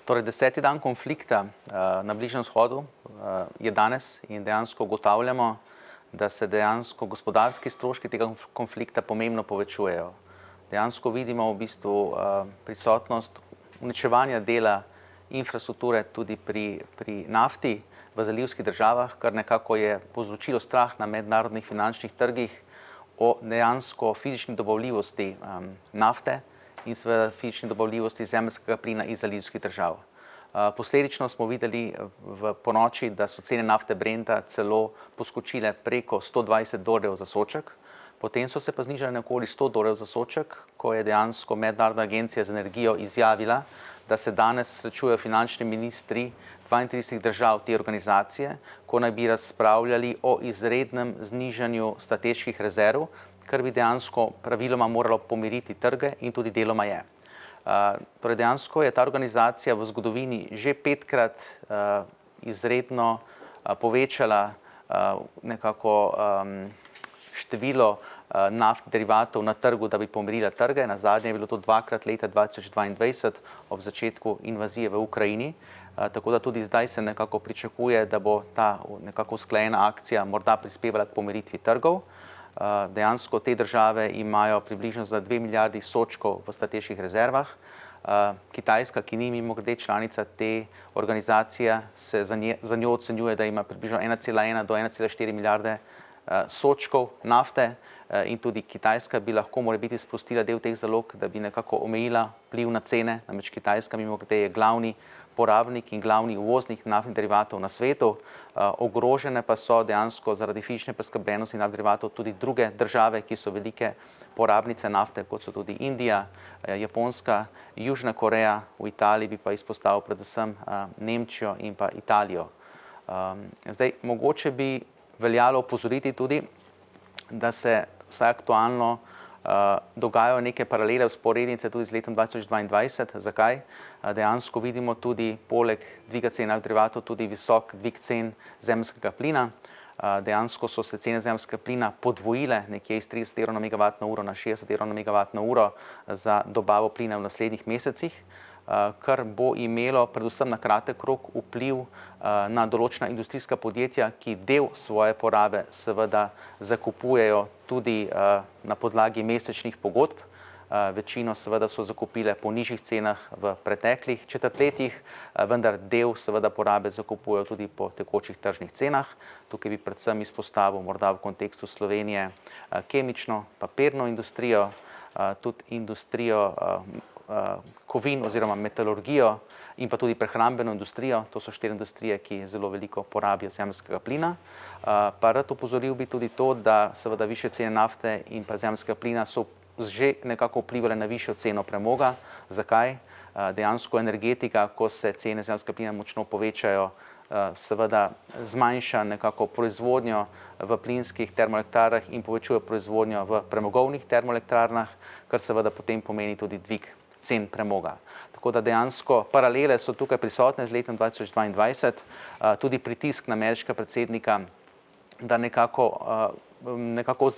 Torej, 10. dan konflikta na Bližnjem vzhodu je danes in dejansko ugotavljamo, da se dejansko gospodarski stroški tega konflikta pomembno povečujejo. Dejansko vidimo v bistvu prisotnost uničevanja dela infrastrukture tudi pri nafti v zalivskih državah, kar nekako je povzročilo strah na mednarodnih finančnih trgih o dejansko fizični dobavljivosti nafte in seveda fizični dobavljivosti zemeljskega plina iz zalivskih držav. Posledično smo videli v ponoči, da so cene nafte Brenta celo poskočile preko $120 za sodček, potem so se pa znižale na okoli $100 za sodček, ko je dejansko Mednarodna agencija za energijo izjavila, da se danes srečujejo finančni ministri 32 držav te organizacije, ko naj bi razpravljali o izrednem znižanju strateških rezerv, kar bi dejansko praviloma moralo pomiriti trge in tudi deloma je. Torej dejansko je ta organizacija v zgodovini že 5-krat izredno povečala nekako število naftnih derivatov na trgu, da bi pomirila trge. Nazadnje je bilo to 2-krat leta 2022 ob začetku invazije v Ukrajini. Tako da tudi zdaj se nekako pričakuje, da bo ta nekako usklajena akcija morda prispevala k pomiritvi trgov. Dejansko te države imajo približno za 2 milijardi sodčkov v strateških rezervah. Kitajska, ki ni mimogrede članica te organizacije, se za njo ocenjuje, da ima približno 1,1 do 1,4 milijarde sodčkov nafte in tudi Kitajska bi lahko morebiti sprostila del teh zalog, da bi nekako omejila vpliv na cene. Namreč Kitajska mimogrede je glavni porabnik in glavni uvoznik naftnih derivatov na svetu. Ogrožene pa so dejansko zaradi fizične preskrbljenosti naftnih derivatov tudi druge države, ki so velike porabnice nafte, kot so tudi Indija, Japonska, Južna Koreja, v Italiji bi pa izpostavil predvsem Nemčijo in pa Italijo. Zdaj, mogoče bi veljalo opozoriti tudi, da se vsaj aktualno dogajajo neke paralele, vzporednice tudi z letom 2022. Zakaj? Dejansko vidimo tudi poleg dviga cen naftnih derivatov tudi visok dvig cen zemeljskega plina. Dejansko so se cene zemeljskega plina podvojile nekje iz 30 evrov na megavatno uro na 60 evrov na megavatno uro za dobavo plina v naslednjih mesecih, kar bo imelo predvsem na kratek rok vpliv na določena industrijska podjetja, ki del svoje porabe seveda zakupujejo tudi na podlagi mesečnih pogodb. Večino seveda so zakupile po nižjih cenah v preteklih četrtletjih, vendar del seveda porabe zakupujejo tudi po tekočih tržnih cenah. Tukaj bi predvsem izpostavil morda v kontekstu Slovenije kemično, papirno industrijo, tudi industrijo kovin oziroma metalurgijo in pa tudi prehrambeno industrijo. To so 4 industrije, ki zelo veliko porabijo zemeljskega plina. Pa rad opozoril bi tudi to, da seveda višje cene nafte in pa zemeljskega plina so že nekako vplivale na višjo ceno premoga. Zakaj? Dejansko energetika, ko se cene zemeljskega plina močno povečajo, seveda zmanjša nekako proizvodnjo v plinskih termoelektrarnah in povečuje proizvodnjo v premogovnih termoelektrarnah, kar seveda potem pomeni tudi dvig cen premoga. Tako da dejansko paralele so tukaj prisotne z letom 2022, tudi pritisk na ameriškega predsednika, da nekako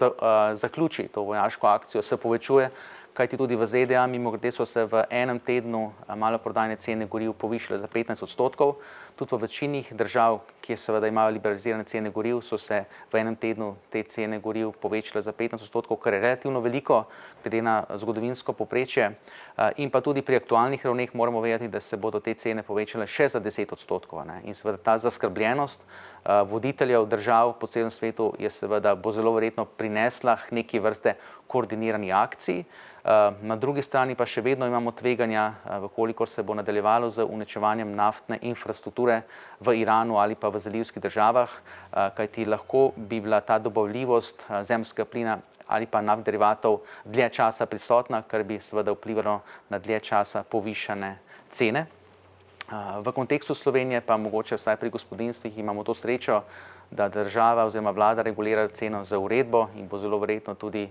zaključi to vojaško akcijo, se povečuje, kajti tudi v ZDA mimogrede so se v enem tednu maloprodajne cene goriv povišale za 15%. Tudi v večini držav, ki seveda imajo liberalizirane cene goriv, so se v enem tednu te cene goriv povečale za 15%, kar je relativno veliko glede na zgodovinsko povprečje. In pa tudi pri aktualnih ravneh moramo vedeti, da se bodo te cene povečale še za 10%. In seveda ta zaskrbljenost voditeljev držav po celem svetu je seveda bo zelo verjetno prinesla k neki vrste koordinirani akciji. Na drugi strani pa še vedno imamo tveganja, vkolikor se bo nadaljevalo z uničevanjem naftne infrastrukture v Iranu ali pa v zalivskih državah, kajti lahko bi bila ta dobavljivost zemeljskega plina ali pa naftnih derivatov dlje časa prisotna, kar bi seveda vplivalo na dlje časa povišane cene. V kontekstu Slovenije pa mogoče vsaj pri gospodinjstvih imamo to srečo, da država oziroma vlada regulira ceno z uredbo in bo zelo verjetno tudi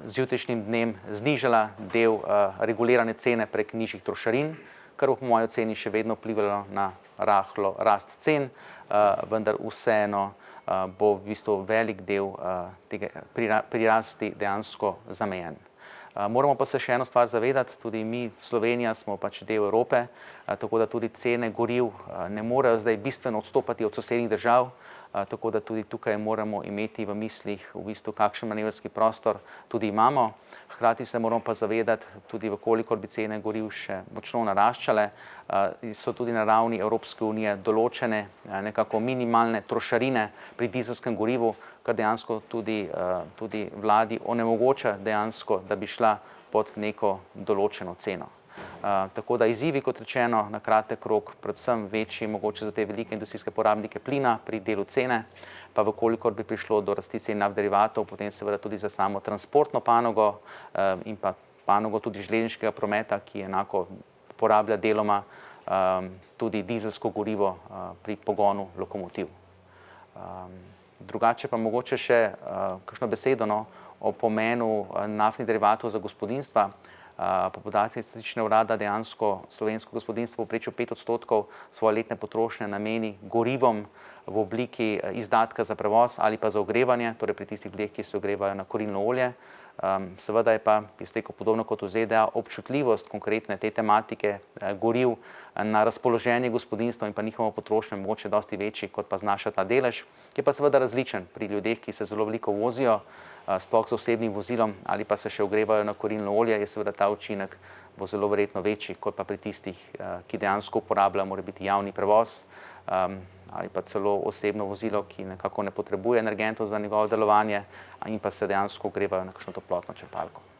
z jutrišnjim dnem znižala del regulirane cene prek nižjih trošarin, kar bo po moji oceni še vedno vplivalo na rahlo rast cen, vendar vseeno bo v bistvu velik del tega prirasti dejansko zamejen. Moramo pa se še eno stvar zavedati, tudi mi, Slovenija, smo pač del Evrope, tako da tudi cene goriv ne morejo zdaj bistveno odstopati od sosednjih držav, tako da tudi tukaj moramo imeti v mislih v bistvu, kakšen manevrski prostor tudi imamo. Hkrati se moramo pa zavedati, tudi vkolikor bi cene goriv še močno naraščale, so tudi na ravni Evropske unije določene nekako minimalne trošarine pri dizelskem gorivu, kar dejansko tudi vladi onemogoča dejansko, da bi šla pod neko določeno ceno. Tako da izzivi, kot rečeno, na kratek rok, predvsem večji mogoče za te velike industrijske porabnike plina pri delu cene, pa vkolikor bi prišlo do rasti cen naftnih derivatov, potem seveda tudi za samo transportno panogo in pa panogo tudi železniškega prometa, ki enako porablja deloma tudi dizelsko gorivo pri pogonu lokomotiv. Drugače pa mogoče še kakšno besedo o pomenu naftnih derivatov za gospodinjstva. Po podatkih Statističnega urada dejansko slovensko gospodinjstvo v povprečju 5% svoje letne potrošnje nameni gorivom v obliki izdatka za prevoz ali pa za ogrevanje, torej pri tistih ljudeh, ki se ogrevajo na kurilno olje. Seveda je pa, bi se rekel, podobno kot v ZDA, občutljivost konkretne te tematike goriv na razpoloženje gospodinjstva in pa njihovo potrošnjo mogoče dosti večji, kot pa znaša ta delež, ki je pa seveda različen pri ljudeh, ki se zelo veliko vozijo, sploh z osebnim vozilom ali pa se še ogrevajo na kurilno olje, je seveda ta učinek bo zelo verjetno večji, kot pa pri tistih, ki dejansko uporabljajo morebiti javni prevoz ali pa celo osebno vozilo, ki nekako ne potrebuje energentov za njegovo delovanje in pa se dejansko ogrevajo na kakšno toplotno črpalko.